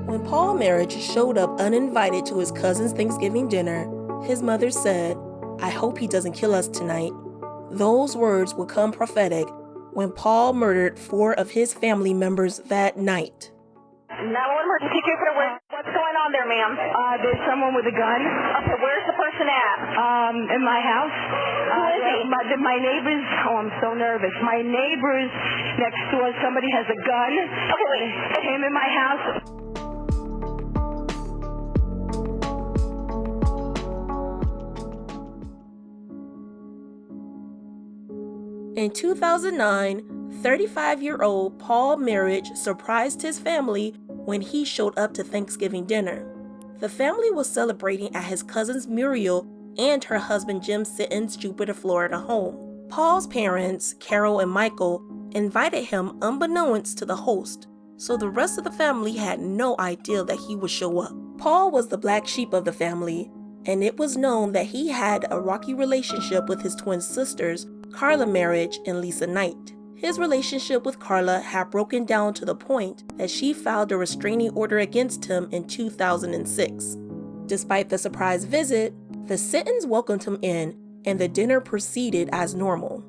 When Paul Merhige showed up uninvited to his cousin's Thanksgiving dinner, his mother said, "I hope he doesn't kill us tonight." Those words would come prophetic when Paul murdered 4 of his family members that night. 911 emergency, Jupiter, what's going on there, ma'am? There's someone with a gun. Okay, where's the person at? In my house. Who is he? My neighbors, I'm so nervous. My neighbors next door, somebody has a gun. Okay, wait. Came in my house. In 2009, 35-year-old Paul Merhige surprised his family when he showed up to Thanksgiving dinner. The family was celebrating at his cousins Muriel and her husband Jim Sitton's Jupiter, Florida home. Paul's parents, Carol and Michael, invited him unbeknownst to the host, so the rest of the family had no idea that he would show up. Paul was the black sheep of the family, and it was known that he had a rocky relationship with his twin sisters, Carla Merhige and Lisa Knight. His relationship with Carla had broken down to the point that she filed a restraining order against him in 2006. Despite the surprise visit, the Sittons welcomed him in, and the dinner proceeded as normal.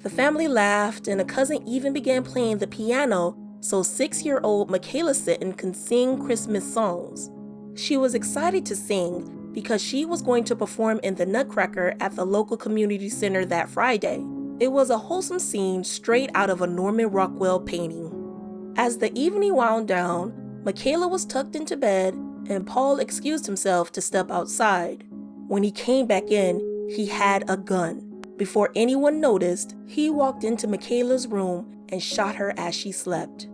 The family laughed, and a cousin even began playing the piano so 6-year-old Michaela Sitton could sing Christmas songs. She was excited to sing because she was going to perform in the Nutcracker at the local community center that Friday. It was a wholesome scene straight out of a Norman Rockwell painting. As the evening wound down, Michaela was tucked into bed, and Paul excused himself to step outside. When he came back in, he had a gun. Before anyone noticed, he walked into Michaela's room and shot her as she slept.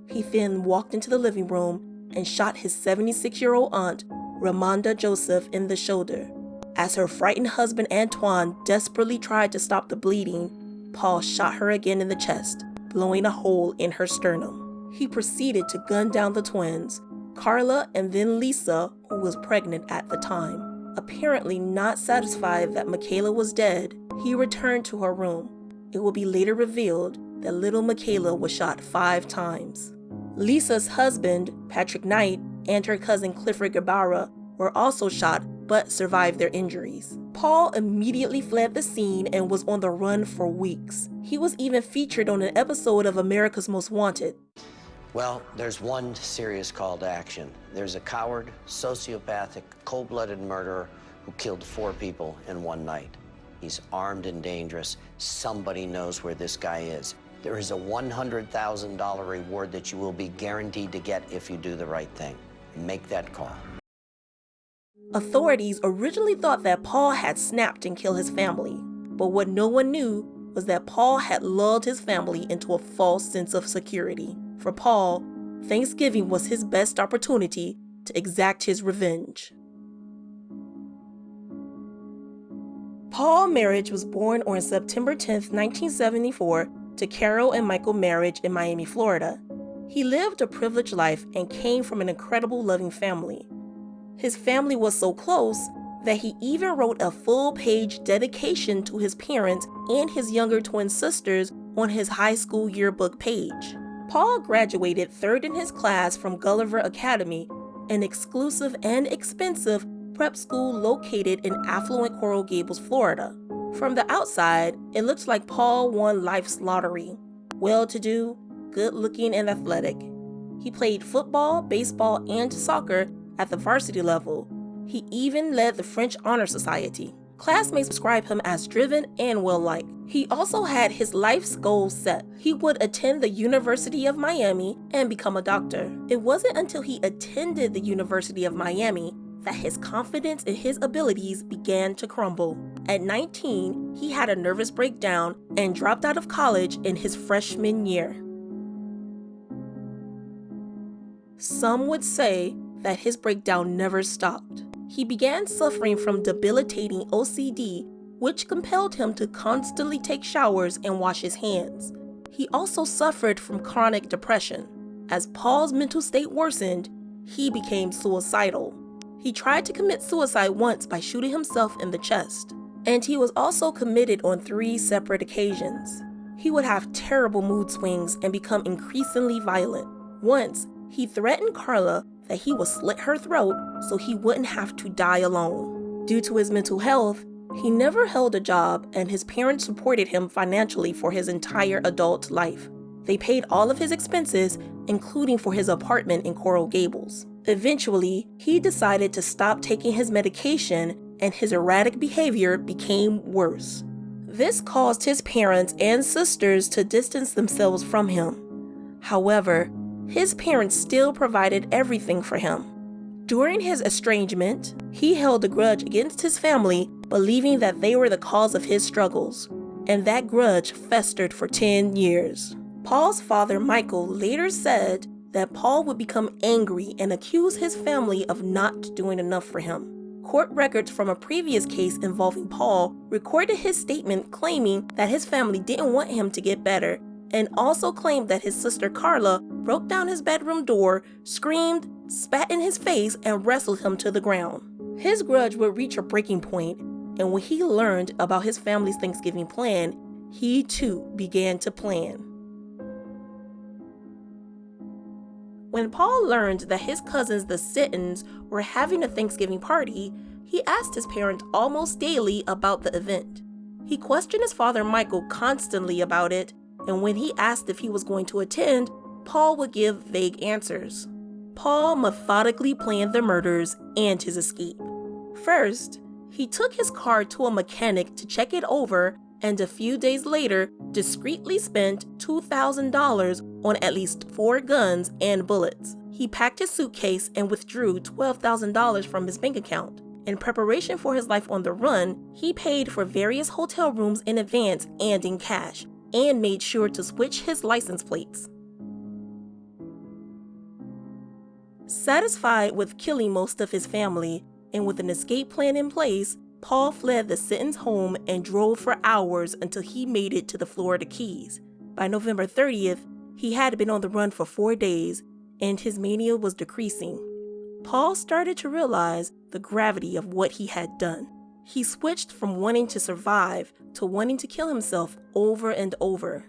He then walked into the living room and shot his 76-year-old aunt, Ramonda Joseph, in the shoulder. As her frightened husband Antoine desperately tried to stop the bleeding, Paul shot her again in the chest, blowing a hole in her sternum. He proceeded to gun down the twins, Carla and then Lisa, who was pregnant at the time. Apparently not satisfied that Michaela was dead, he returned to her room. It will be later revealed that little Michaela was shot 5 times. Lisa's husband, Patrick Knight, and her cousin Clifford Gabara were also shot but survived their injuries. Paul immediately fled the scene and was on the run for weeks. He was even featured on an episode of America's Most Wanted. Well, there's one serious call to action. There's a coward, sociopathic, cold-blooded murderer who killed 4 people in one night. He's armed and dangerous. Somebody knows where this guy is. There is a $100,000 reward that you will be guaranteed to get if you do the right thing. Make that call. Authorities originally thought that Paul had snapped and killed his family, but what no one knew was that Paul had lulled his family into a false sense of security. For Paul, Thanksgiving was his best opportunity to exact his revenge. Paul Merhige was born on September 10, 1974, to Carol and Michael Merhige in Miami, Florida. He lived a privileged life and came from an incredible, loving family. His family was so close that he even wrote a full-page dedication to his parents and his younger twin sisters on his high school yearbook page. Paul graduated 3rd in his class from Gulliver Academy, an exclusive and expensive prep school located in affluent Coral Gables, Florida. From the outside, it looked like Paul won life's lottery. Well-to-do, good-looking, and athletic. He played football, baseball, and soccer at the varsity level. He even led the French Honor Society. Classmates describe him as driven and well-liked. He also had his life's goals set. He would attend the University of Miami and become a doctor. It wasn't until he attended the University of Miami that his confidence in his abilities began to crumble. At 19, he had a nervous breakdown and dropped out of college in his freshman year. Some would say that his breakdown never stopped. He began suffering from debilitating OCD, which compelled him to constantly take showers and wash his hands. He also suffered from chronic depression. As Paul's mental state worsened, he became suicidal. He tried to commit suicide once by shooting himself in the chest, and he was also committed on 3 separate occasions. He would have terrible mood swings and become increasingly violent. Once, He threatened Carla that he would slit her throat so he wouldn't have to die alone. Due to his mental health, he never held a job, and his parents supported him financially for his entire adult life. They paid all of his expenses, including for his apartment in Coral Gables. Eventually, he decided to stop taking his medication, and his erratic behavior became worse. This caused his parents and sisters to distance themselves from him. However, his parents still provided everything for him. During his estrangement, he held a grudge against his family, believing that they were the cause of his struggles, and that grudge festered for 10 years. Paul's father, Michael, later said that Paul would become angry and accuse his family of not doing enough for him. Court records from a previous case involving Paul recorded his statement claiming that his family didn't want him to get better, and also claimed that his sister Carla broke down his bedroom door, screamed, spat in his face, and wrestled him to the ground. His grudge would reach a breaking point, and when he learned about his family's Thanksgiving plan, he too began to plan. When Paul learned that his cousins, the Sentins, were having a Thanksgiving party, he asked his parents almost daily about the event. He questioned his father, Michael, constantly about it, and when he asked if he was going to attend, Paul would give vague answers. Paul methodically planned the murders and his escape. First, he took his car to a mechanic to check it over, and a few days later, discreetly spent $2,000 on at least 4 guns and bullets. He packed his suitcase and withdrew $12,000 from his bank account. In preparation for his life on the run, he paid for various hotel rooms in advance and in cash, and made sure to switch his license plates. Satisfied with killing most of his family, and with an escape plan in place, Paul fled the Sentins' home and drove for hours until he made it to the Florida Keys. By November 30th, he had been on the run for 4 days, and his mania was decreasing. Paul started to realize the gravity of what he had done. He switched from wanting to survive to wanting to kill himself over and over.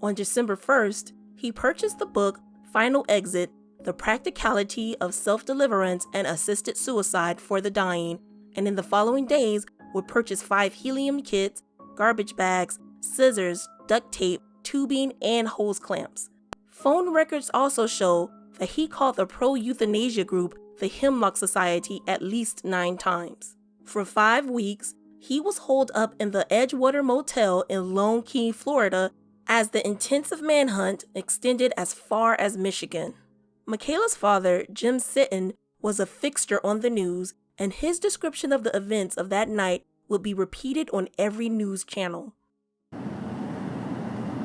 On December 1st, he purchased the book Final Exit: The Practicality of Self-Deliverance and Assisted Suicide for the Dying, and in the following days would purchase 5 helium kits, garbage bags, scissors, duct tape, tubing, and hose clamps. Phone records also show that he called the pro-euthanasia group the Hemlock Society at least 9 times. For 5 weeks, he was holed up in the Edgewater Motel in Lone Key, Florida, as the intensive manhunt extended as far as Michigan. Michaela's father, Jim Sitton, was a fixture on the news, and his description of the events of that night would be repeated on every news channel.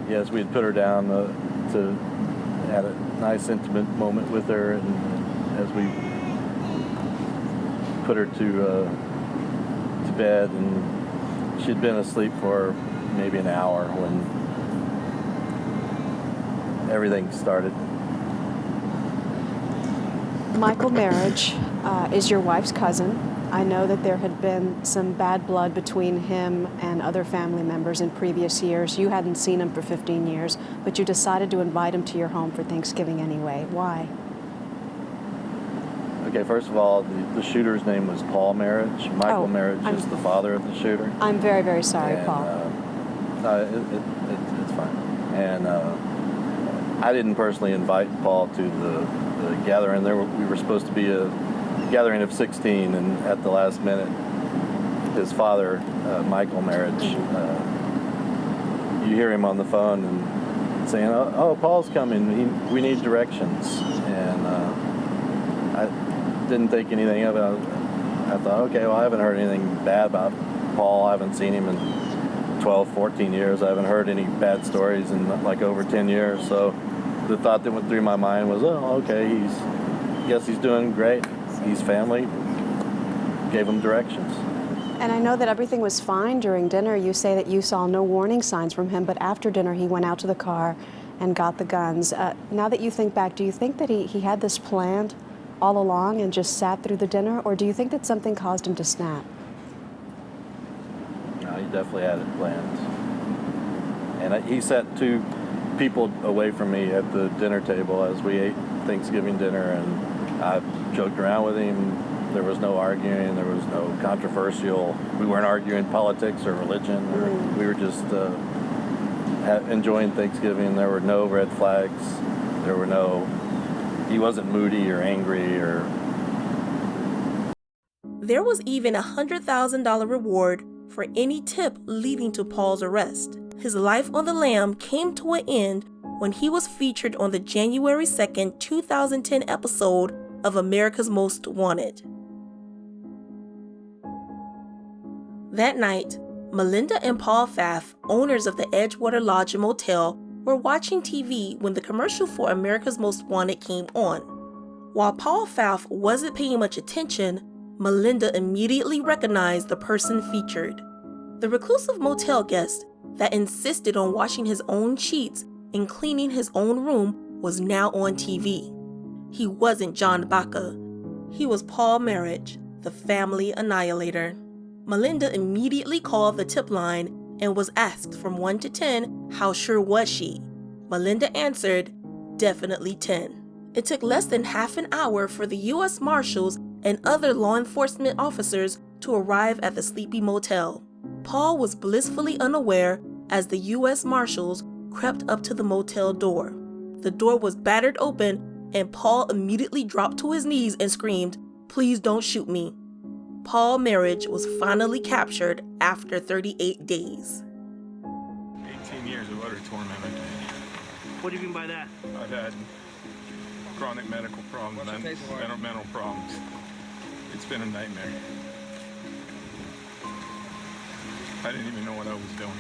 Yes, we had put her down to have a nice intimate moment with her, and as we put her to bed, and she'd been asleep for maybe an hour when everything started. Michael Merhige is your wife's cousin. I know that there had been some bad blood between him and other family members in previous years. You hadn't seen him for 15 years, but you decided to invite him to your home for Thanksgiving anyway. Why? Okay, first of all, the shooter's name was Paul Merhige. Michael Merhige is the father of the shooter. I'm very, very sorry, and, Paul. It's fine. And I didn't personally invite Paul to the gathering. We were supposed to be a gathering of 16, and at the last minute, his father, Michael Merhige, you hear him on the phone and saying, "Oh, Paul's coming. We need directions." And I didn't think anything of it. I thought, okay, well, I haven't heard anything bad about Paul. I haven't seen him in 12, 14 years. I haven't heard any bad stories in like over 10 years. So the thought that went through my mind was, oh, okay, guess he's doing great. He's family. Gave him directions. And I know that everything was fine during dinner. You say that you saw no warning signs from him, but after dinner he went out to the car and got the guns. Now that you think back, do you think that he had this planned all along and just sat through the dinner, or do you think that something caused him to snap? No, he definitely had it planned. And he set 2 people away from me at the dinner table as we ate Thanksgiving dinner, and I joked around with him. There was no arguing. There was no controversial. We weren't arguing politics or religion. We were just enjoying Thanksgiving. There were no red flags. He wasn't moody or angry or... There was even a $100,000 reward for any tip leading to Paul's arrest. His life on the lam came to an end when he was featured on the January 2nd, 2010 episode of America's Most Wanted. That night, Melinda and Paul Pfaff, owners of the Edgewater Lodge and Motel, were watching TV when the commercial for America's Most Wanted came on. While Paul Pfaff wasn't paying much attention, Melinda immediately recognized the person featured. The reclusive motel guest that insisted on washing his own sheets and cleaning his own room was now on TV. He wasn't John Baca. He was Paul Merhige, the family annihilator. Melinda immediately called the tip line and was asked from 1 to 10 how sure was she. Melinda answered, definitely 10. It took less than half an hour for the U.S. Marshals and other law enforcement officers to arrive at the sleepy motel. Paul was blissfully unaware as the U.S. Marshals crept up to the motel door. The door was battered open and Paul immediately dropped to his knees and screamed, "Please don't shoot me." Paul Merhige was finally captured after 38 days. 18 years of utter torment. What do you mean by that? I've had chronic medical problems, mental problems. It's been a nightmare. I didn't even know what I was doing.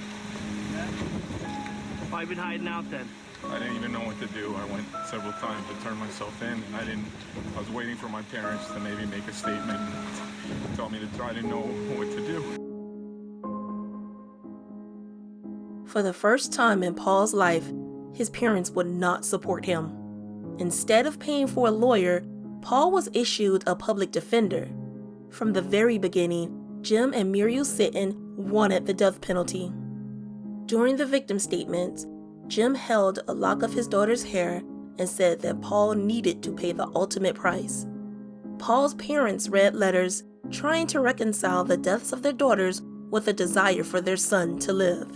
Why have you been hiding out then? I didn't even know what to do. I went several times to turn myself in, and I was waiting for my parents to maybe make a statement and tell me to try to know what to do. For the first time in Paul's life, his parents would not support him. Instead of paying for a lawyer, Paul was issued a public defender. From the very beginning, Jim and Muriel Sitton wanted the death penalty. During the victim statements, Jim held a lock of his daughter's hair and said that Paul needed to pay the ultimate price. Paul's parents read letters trying to reconcile the deaths of their daughters with a desire for their son to live.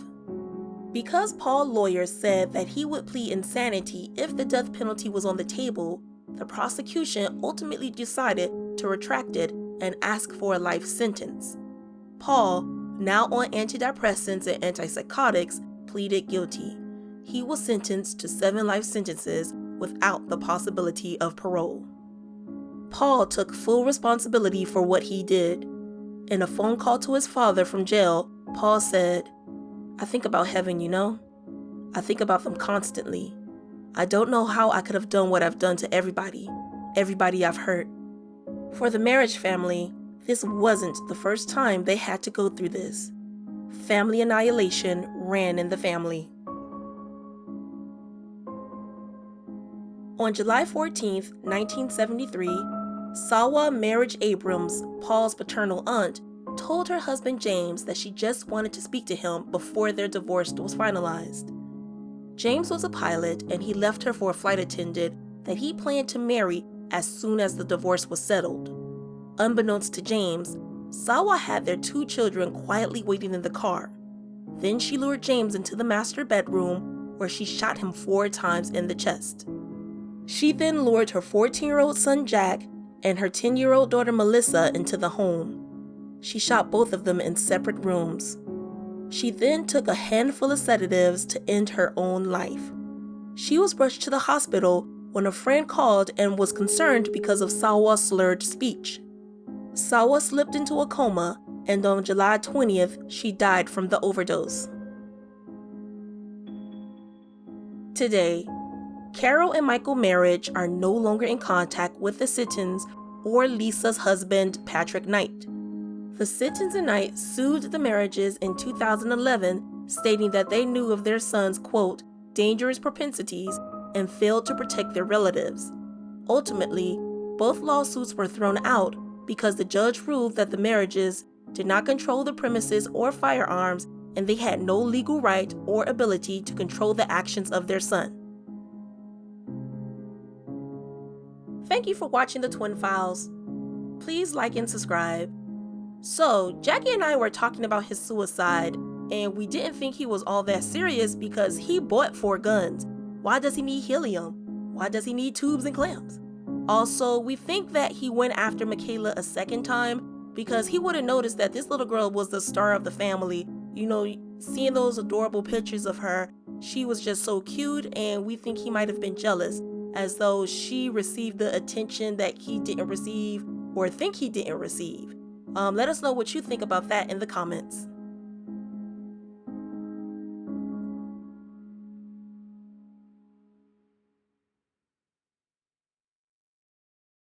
Because Paul's lawyers said that he would plead insanity if the death penalty was on the table, the prosecution ultimately decided to retract it and ask for a life sentence. Paul, now on antidepressants and antipsychotics, pleaded guilty. He was sentenced to 7 life sentences without the possibility of parole. Paul took full responsibility for what he did. In a phone call to his father from jail, Paul said, "I think about heaven, you know? I think about them constantly. I don't know how I could have done what I've done to everybody I've hurt." For the Merhige family, this wasn't the first time they had to go through this. Family annihilation ran in the family. On July 14, 1973, Sawa Merhige Abrams, Paul's paternal aunt, told her husband James that she just wanted to speak to him before their divorce was finalized. James was a pilot and he left her for a flight attendant that he planned to marry as soon as the divorce was settled. Unbeknownst to James, Sawa had their 2 children quietly waiting in the car. Then she lured James into the master bedroom where she shot him 4 times in the chest. She then lured her 14-year-old son Jack and her 10-year-old daughter Melissa into the home. She shot both of them in separate rooms. She then took a handful of sedatives to end her own life. She was rushed to the hospital when a friend called and was concerned because of Sawa's slurred speech. Sawa slipped into a coma, and on July 20th, she died from the overdose. Today, Carol and Michael Merhige are no longer in contact with the Sittons or Lisa's husband, Patrick Knight. The Sittons and Knight sued the Merhiges in 2011, stating that they knew of their son's, quote, dangerous propensities and failed to protect their relatives. Ultimately, both lawsuits were thrown out because the judge ruled that the Merhiges did not control the premises or firearms and they had no legal right or ability to control the actions of their son. Thank you for watching the Twin Files. Please like and subscribe. So, Jackie and I were talking about his suicide, and we didn't think he was all that serious because he bought 4 guns. Why does he need helium? Why does he need tubes and clamps? Also, we think that he went after Michaela a second time because he would have noticed that this little girl was the star of the family. You know, seeing those adorable pictures of her, she was just so cute, and we think he might have been jealous, as though she received the attention that he didn't receive or think he didn't receive. Let us know what you think about that in the comments.